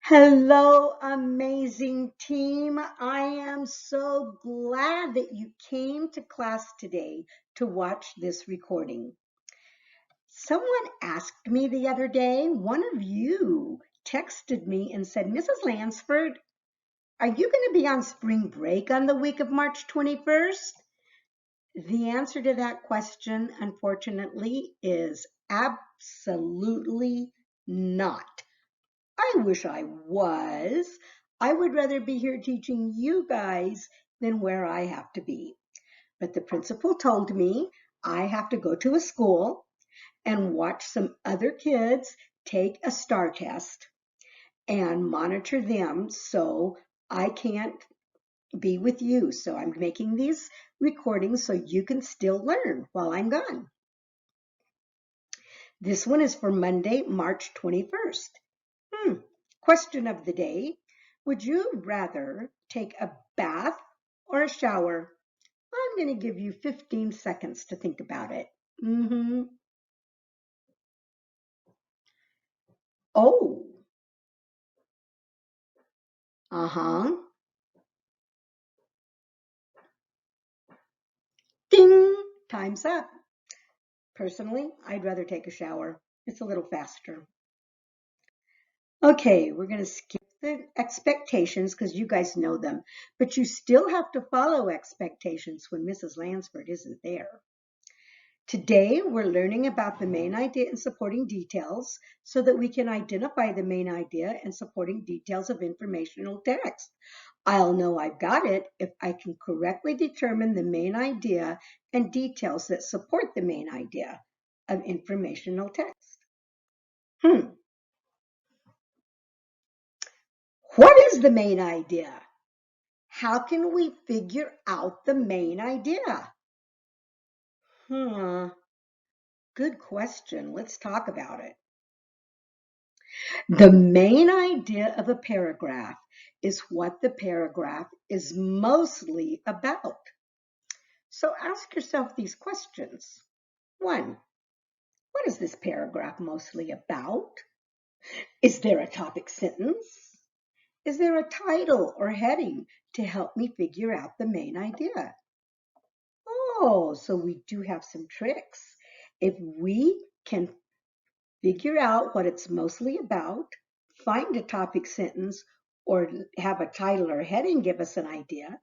Hello, amazing team. I am so glad that you came to class today to watch this recording. Someone asked me the other day, one of you texted me and said, Mrs. Lansford, are you going to be on spring break on the week of March 21st? The answer to that question, unfortunately, is absolutely not. I wish I was. I would rather be here teaching you guys than where I have to be. But the principal told me I have to go to a school and watch some other kids take a STAR test and monitor them, so I can't be with you. So I'm making these recordings so you can still learn while I'm gone. This one is for Monday, March 21st. Question of the day. Would you rather take a bath or a shower? I'm going to give you 15 seconds to think about it. Oh, uh-huh. Ding, time's up. Personally, I'd rather take a shower. It's a little faster. Okay, we're going to skip the expectations because you guys know them, but you still have to follow expectations when Mrs. Lansford isn't there. Today, we're learning about the main idea and supporting details so that we can identify the main idea and supporting details of informational text. I'll know I've got it if I can correctly determine the main idea and details that support the main idea of informational text. What is the main idea? How can we figure out the main idea? Good question. Let's talk about it. The main idea of a paragraph is what the paragraph is mostly about. So ask yourself these questions. 1, what is this paragraph mostly about? Is there a topic sentence? Is there a title or heading to help me figure out the main idea? Oh, so we do have some tricks. If we can figure out what it's mostly about, find a topic sentence, or have a title or heading give us an idea,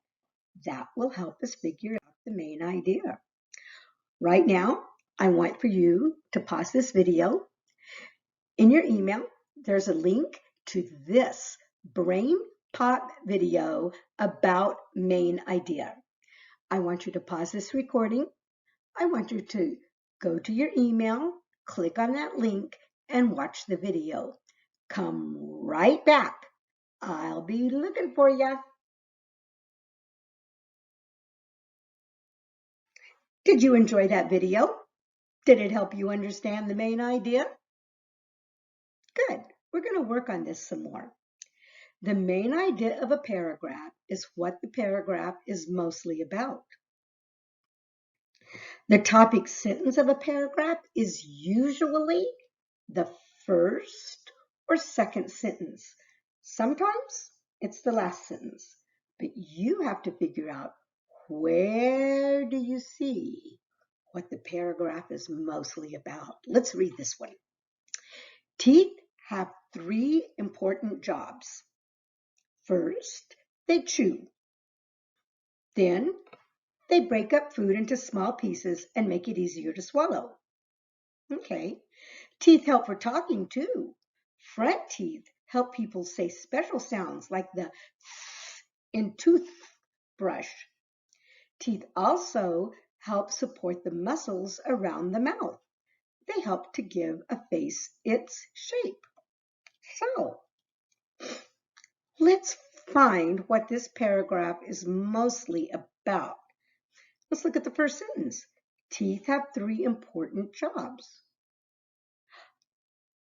that will help us figure out the main idea. Right now, I want for you to pause this video. In your email, there's a link to this Brain Pop video about main idea. I want you to pause this recording. I want you to go to your email, click on that link, and watch the video. Come right back. I'll be looking for you. Did you enjoy that video? Did it help you understand the main idea? Good. We're going to work on this some more. The main idea of a paragraph is what the paragraph is mostly about. The topic sentence of a paragraph is usually the first or second sentence. Sometimes it's the last sentence, but you have to figure out, where do you see what the paragraph is mostly about? Let's read this one. Teeth have 3 important jobs. First, they chew. Then, they break up food into small pieces and make it easier to swallow. Okay. Teeth help for talking too. Front teeth help people say special sounds like the in toothbrush. Teeth also help support the muscles around the mouth. They help to give a face its shape. So, let's find what this paragraph is mostly about. Let's look at the first sentence. Teeth have 3 important jobs.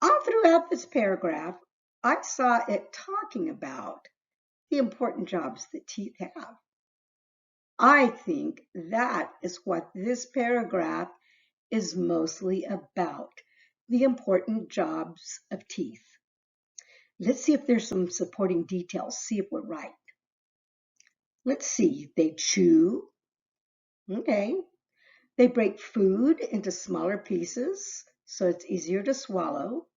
All throughout this paragraph, I saw it talking about the important jobs that teeth have. I think that is what this paragraph is mostly about, the important jobs of teeth. Let's see if there's some supporting details. See if we're right. Let's see. They chew. Okay. They break food into smaller pieces so it's easier to swallow.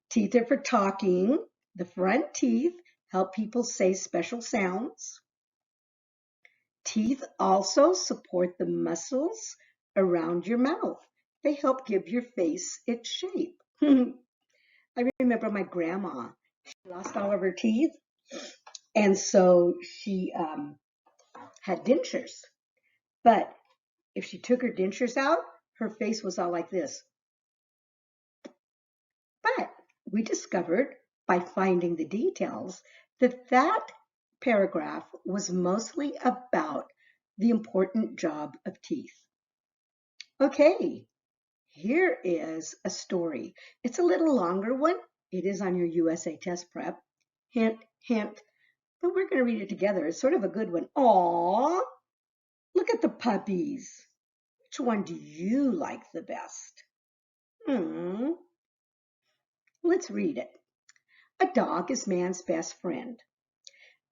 Teeth are for talking. The front teeth help people say special sounds. Teeth also support the muscles around your mouth. They help give your face its shape. I remember my grandma, she lost all of her teeth, and so she had dentures. But if she took her dentures out, her face was all like this. But we discovered by finding the details that that paragraph was mostly about the important job of teeth. Okay, here is a story. It's a little longer one. It is on your USA test prep. Hint, hint. But we're going to read it together. It's sort of a good one. Aww, look at the puppies. Which one do you like the best? Let's read it. A dog is man's best friend.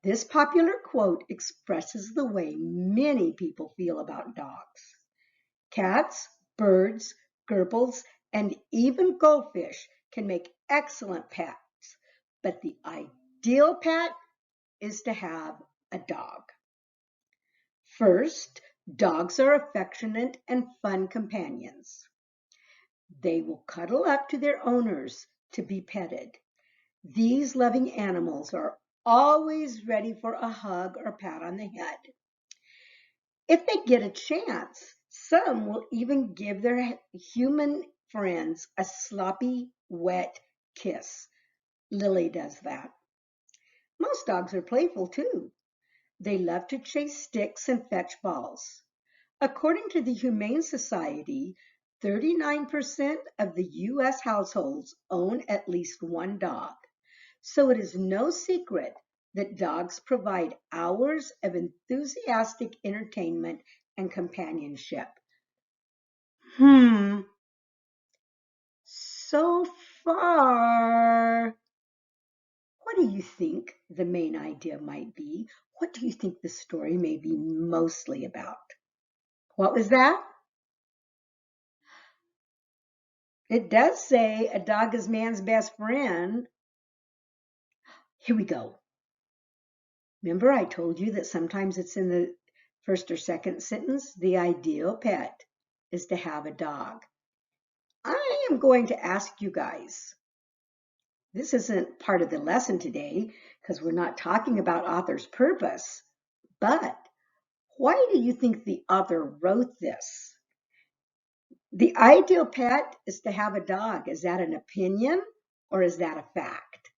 This popular quote expresses the way many people feel about dogs. Cats, birds, gerbils, and even goldfish can make excellent pets, but the ideal pet is to have a dog. First, dogs are affectionate and fun companions. They will cuddle up to their owners to be petted. These loving animals are always ready for a hug or pat on the head. If they get a chance, some will even give their human friends a sloppy, wet kiss. Lily does that. Most dogs are playful too. They love to chase sticks and fetch balls. According to the Humane Society, 39% of the U.S. households own at least one dog. So it is no secret that dogs provide hours of enthusiastic entertainment and companionship. So far, what do you think the main idea might be? What do you think the story may be mostly about? What was that? It does say a dog is man's best friend. Here we go. Remember I told you that sometimes it's in the first or second sentence? The ideal pet is to have a dog. I am going to ask you guys. This isn't part of the lesson today because we're not talking about author's purpose, but why do you think the author wrote this? The ideal pet is to have a dog. Is that an opinion or is that a fact?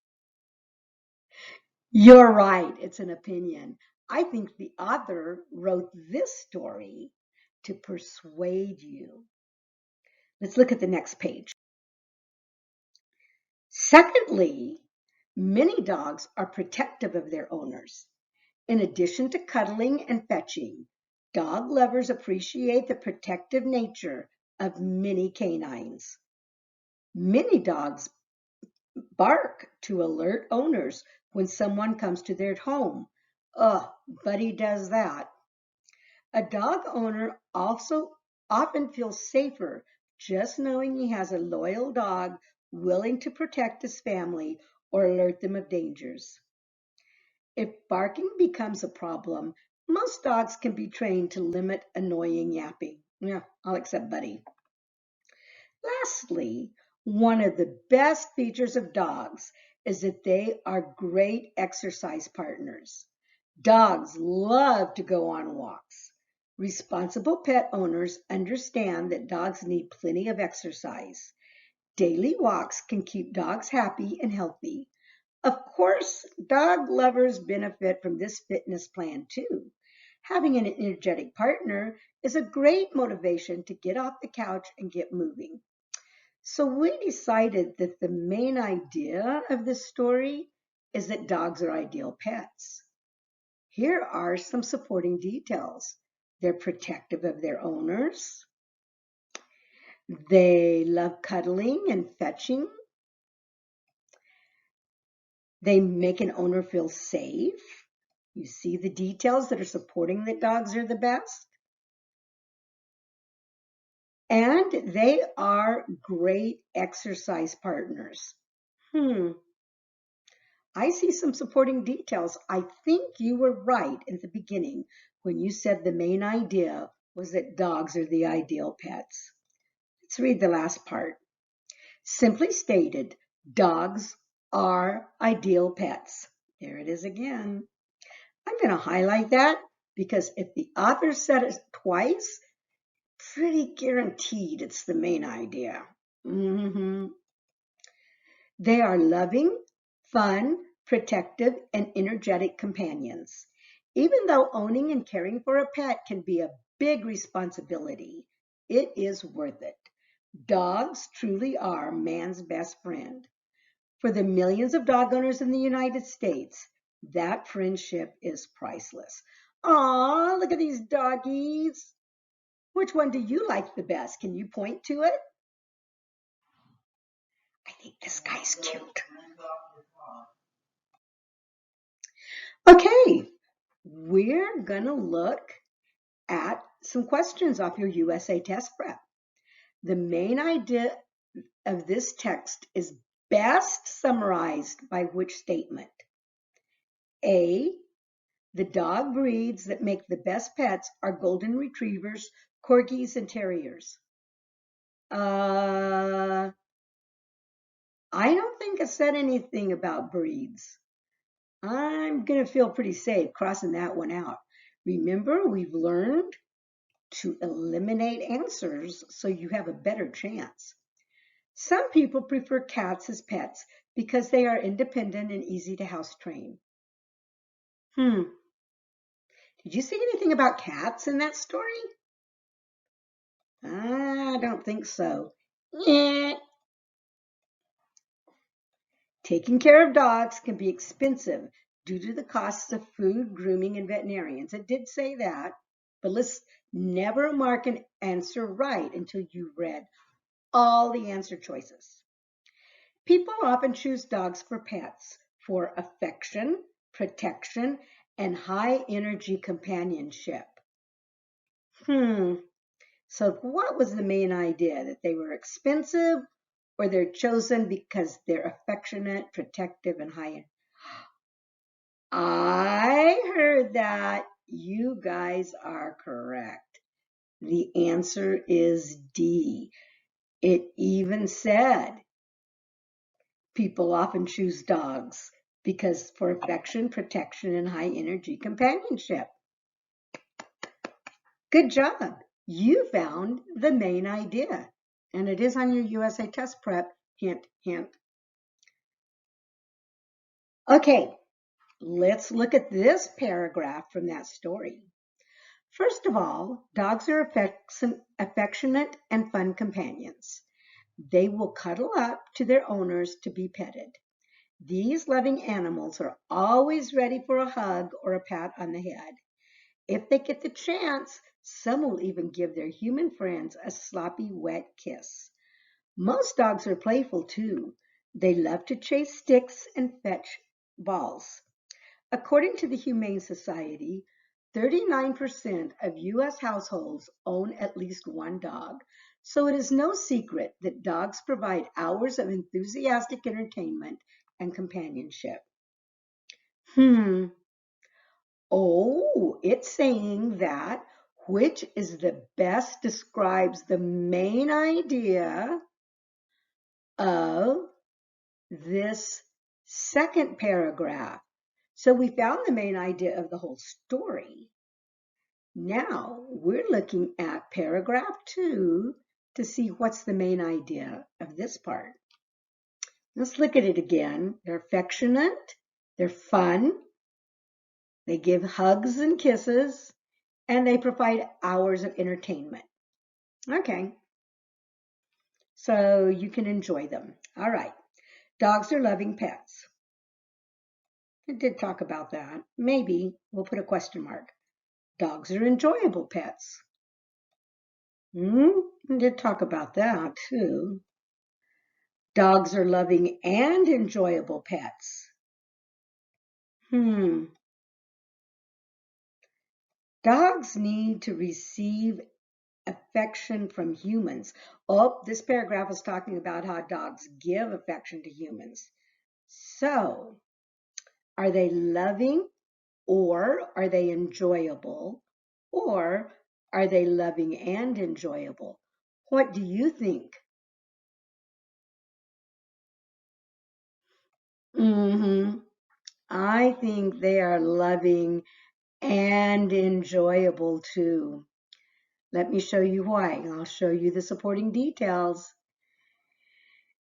You're right, it's an opinion. I think the author wrote this story to persuade you. Let's look at the next page. Secondly, many dogs are protective of their owners. In addition to cuddling and fetching, dog lovers appreciate the protective nature of many canines. Many dogs bark to alert owners when someone comes to their home. Buddy does that. A dog owner also often feels safer just knowing he has a loyal dog willing to protect his family or alert them of dangers. If barking becomes a problem, most dogs can be trained to limit annoying yapping. Yeah, I'll accept Buddy. Lastly, one of the best features of dogs is that they are great exercise partners. Dogs love to go on walks. Responsible pet owners understand that dogs need plenty of exercise. Daily walks can keep dogs happy and healthy. Of course, dog lovers benefit from this fitness plan too. Having an energetic partner is a great motivation to get off the couch and get moving. So we decided that the main idea of this story is that dogs are ideal pets. Here are some supporting details. They're protective of their owners. They love cuddling and fetching. They make an owner feel safe. You see the details that are supporting that dogs are the best. And they are great exercise partners. I see some supporting details. I think you were right at the beginning when you said the main idea was that dogs are the ideal pets. Let's read the last part. Simply stated, dogs are ideal pets. There it is again. I'm going to highlight that because if the author said it twice, pretty guaranteed it's the main idea. They are loving, fun, protective, and energetic companions. Even though owning and caring for a pet can be a big responsibility, it is worth it. Dogs truly are man's best friend. For the millions of dog owners in the United States, that friendship is priceless. Aw, look at these doggies. Which one do you like the best? Can you point to it? I think this guy's cute. Okay, we're gonna look at some questions off your USA test prep. The main idea of this text is best summarized by which statement? A, the dog breeds that make the best pets are golden retrievers, corgis, and terriers. I don't think it said anything about breeds. I'm going to feel pretty safe crossing that one out. Remember, we've learned to eliminate answers so you have a better chance. Some people prefer cats as pets because they are independent and easy to house train. Did you see anything about cats in that story? I don't think so. Taking care of dogs can be expensive due to the costs of food, grooming, and veterinarians. It did say that, but let's never mark an answer right until you've read all the answer choices. People often choose dogs for pets for affection, protection, and high energy companionship. So what was the main idea? That they were expensive or they're chosen because they're affectionate, protective, and high? I heard that. You guys are correct. The answer is D. It even said people often choose dogs because for affection, protection, and high energy companionship. Good job. You found the main idea. And it is on your USA test prep. Hint, hint. Okay, let's look at this paragraph from that story. First of all, dogs are affectionate and fun companions. They will cuddle up to their owners to be petted. These loving animals are always ready for a hug or a pat on the head. If they get the chance, some will even give their human friends a sloppy, wet kiss. Most dogs are playful too. They love to chase sticks and fetch balls. According to the Humane Society, 39% of U.S. households own at least one dog, so it is no secret that dogs provide hours of enthusiastic entertainment and companionship. Oh, it's saying that which is the best describes the main idea of this second paragraph. So we found the main idea of the whole story. Now we're looking at paragraph 2 to see what's the main idea of this part. Let's look at it again. They're affectionate, they're fun, they give hugs and kisses, and they provide hours of entertainment. Okay, so you can enjoy them. All right, dogs are loving pets. It did talk about that. Maybe we'll put a question mark. Dogs are enjoyable pets. It did talk about that too. Dogs are loving and enjoyable pets. Dogs need to receive affection from humans. Oh, this paragraph is talking about how dogs give affection to humans. So, are they loving or are they enjoyable? Or are they loving and enjoyable? What do you think? I think they are loving and enjoyable too. Let me show you why. I'll show you the supporting details.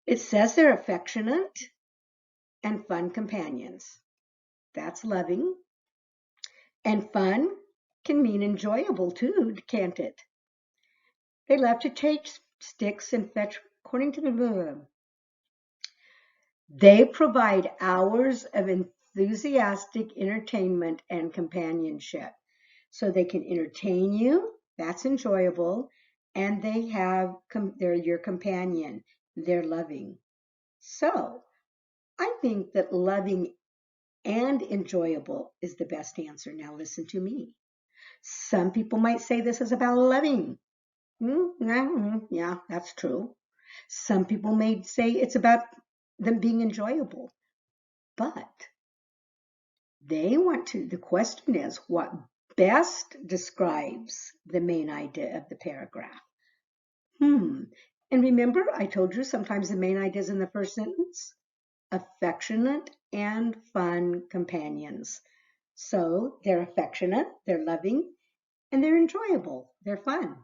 It says they're affectionate and fun companions. That's loving. And fun can mean enjoyable too, can't it? They love to chase sticks and fetch, according to the they provide hours of enthusiastic entertainment and companionship. So they can entertain you, that's enjoyable, and they're your companion, they're loving. So I think that loving and enjoyable is the best answer. Now listen to me. Some people might say this is about loving. Yeah, that's true. Some people may say it's about them being enjoyable, but the question is what best describes the main idea of the paragraph. And remember, I told you sometimes the main idea is in the first sentence. Affectionate and fun companions. So they're affectionate, they're loving, and they're enjoyable. They're fun.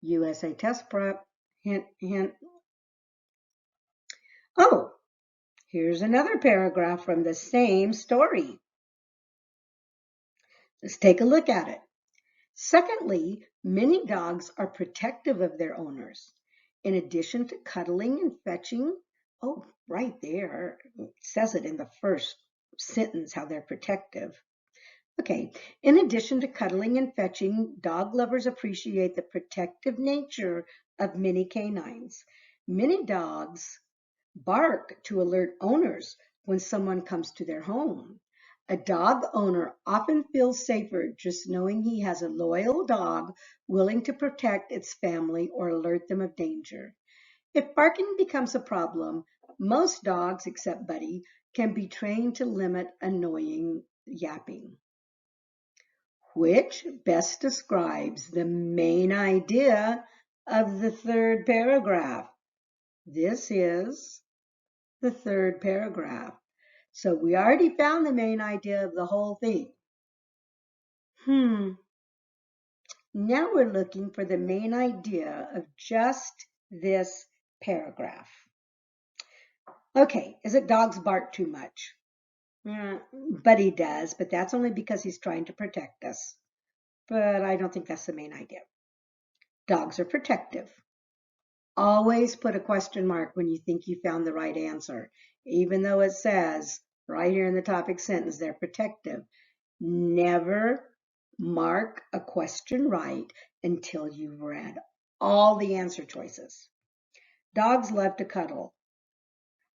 USA test prep. Hint, hint. Oh, here's another paragraph from the same story. Let's take a look at it. Secondly, many dogs are protective of their owners. In addition to cuddling and fetching, oh, right there, it says it in the first sentence how they're protective. Okay, in addition to cuddling and fetching, dog lovers appreciate the protective nature of many canines. Many dogs bark to alert owners when someone comes to their home. A dog owner often feels safer just knowing he has a loyal dog willing to protect its family or alert them of danger. If barking becomes a problem, most dogs, except Buddy, can be trained to limit annoying yapping. Which best describes the main idea of the third paragraph? This is the third paragraph. So we already found the main idea of the whole thing. Now we're looking for the main idea of just this paragraph. Okay, is it dogs bark too much? But he does, but that's only because he's trying to protect us. But I don't think that's the main idea. Dogs are protective. Always put a question mark when you think you found the right answer. Even though it says right here in the topic sentence, they're protective. Never mark a question right until you've read all the answer choices. Dogs love to cuddle.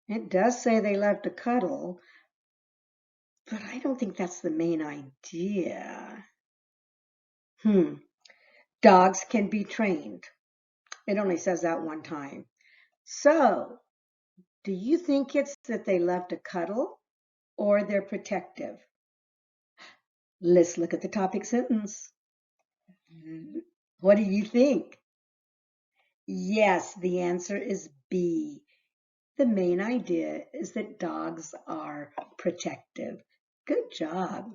It does say they love to cuddle, but I don't think that's the main idea. Dogs can be trained. It only says that one time. So, do you think it's that they love to cuddle or they're protective? Let's look at the topic sentence. What do you think? Yes, the answer is B. The main idea is that dogs are protective. Good job.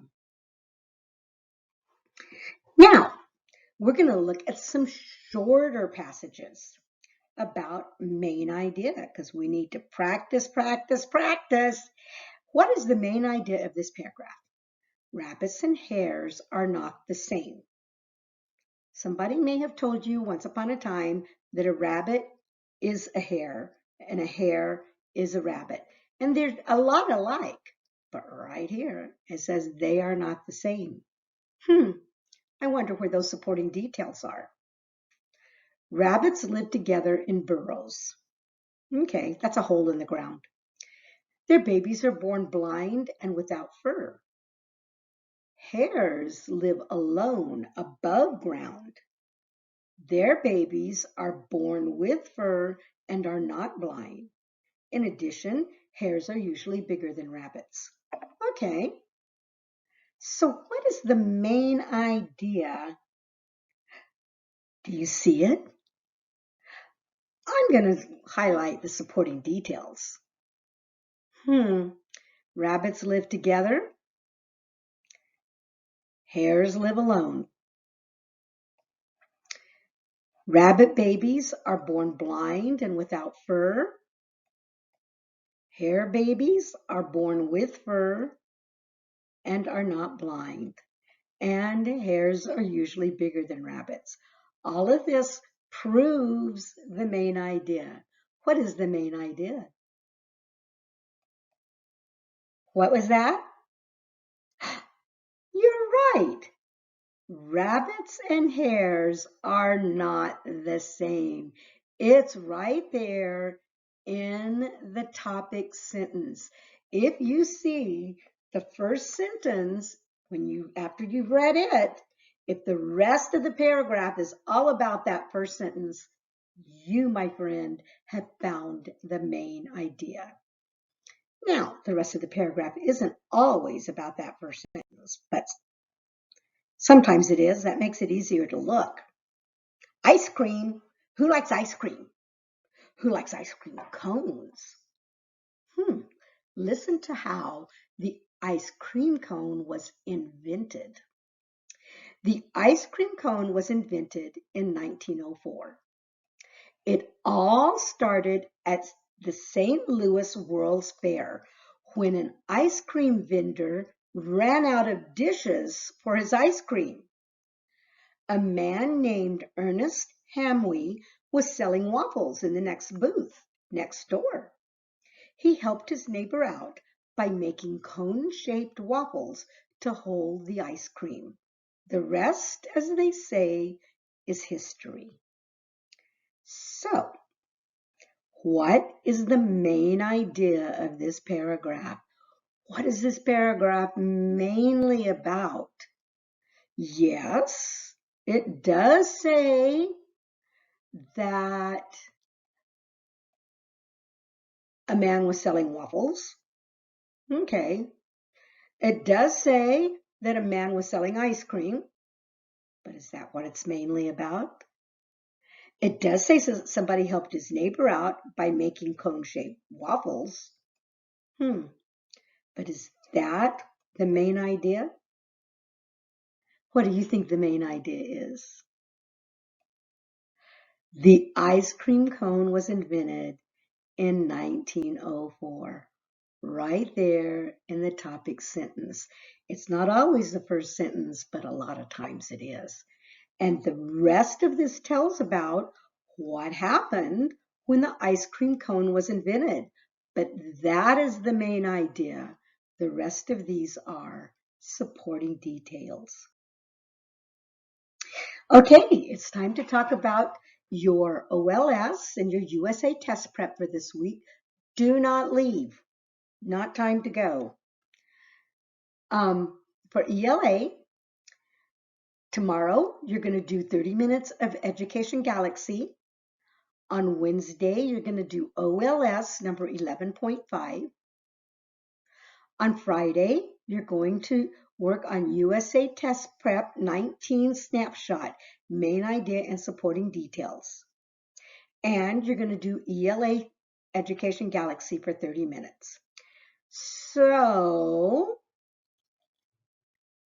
Now, we're going to look at some shorter passages about main idea because we need to practice, practice, practice. What is the main idea of this paragraph? Rabbits and hares are not the same. Somebody may have told you once upon a time that a rabbit is a hare and a hare is a rabbit. And they're a lot alike. But right here, it says they are not the same. I wonder where those supporting details are. Rabbits live together in burrows. Okay, that's a hole in the ground. Their babies are born blind and without fur. Hares live alone above ground. Their babies are born with fur and are not blind. In addition, hares are usually bigger than rabbits. Okay, so what is the main idea? Do you see it? I'm going to highlight the supporting details. Rabbits live together. Hares live alone. Rabbit babies are born blind and without fur. Hare babies are born with fur and are not blind. And hares are usually bigger than rabbits. All of this proves the main idea. What is the main idea? What was that? You're right. Rabbits and hares are not the same. It's right there in the topic sentence. If you see the first sentence, after you've read it, if the rest of the paragraph is all about that first sentence, you, my friend, have found the main idea. Now, the rest of the paragraph isn't always about that first sentence, but sometimes it is. That makes it easier to look. Ice cream. Who likes ice cream? Who likes ice cream cones? Listen to how the ice cream cone was invented. The ice cream cone was invented in 1904. It all started at the St. Louis World's Fair when an ice cream vendor ran out of dishes for his ice cream. A man named Ernest Hamwee was selling waffles in the next booth, next door. He helped his neighbor out by making cone-shaped waffles to hold the ice cream. The rest, as they say, is history. So, what is the main idea of this paragraph? What is this paragraph mainly about? Yes, it does say that a man was selling waffles. Okay. It does say that a man was selling ice cream, but is that what it's mainly about? It does say somebody helped his neighbor out by making cone-shaped waffles. But is that the main idea? What do you think the main idea is? The ice cream cone was invented in 1904, right there in the topic sentence. It's not always the first sentence, but a lot of times it is. And the rest of this tells about what happened when the ice cream cone was invented. But that is the main idea. The rest of these are supporting details. Okay, it's time to talk about your OLS and your USA test prep for this week. Do not leave. Not time to go. For ELA, tomorrow you're going to do 30 minutes of Education Galaxy. On Wednesday, you're going to do OLS number 11.5. On Friday, you're going to work on USA Test Prep 19 Snapshot, main idea and supporting details. And you're going to do ELA Education Galaxy for 30 minutes. So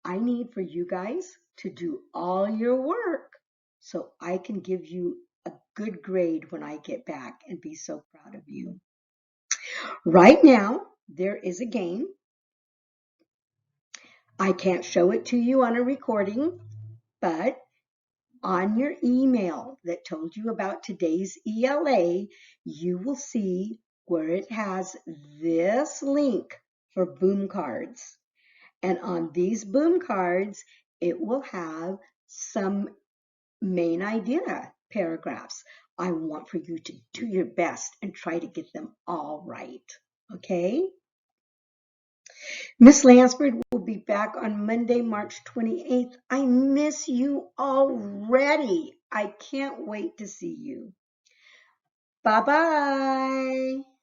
I need for you guys to do all your work so I can give you a good grade when I get back and be so proud of you. Right now, there is a game. I can't show it to you on a recording, but on your email that told you about today's ELA, you will see where it has this link for boom cards. And on these boom cards, it will have some main idea paragraphs. I want for you to do your best and try to get them all right. Okay? Miss Lansford will be back on Monday, March 28th. I miss you already. I can't wait to see you. Bye-bye.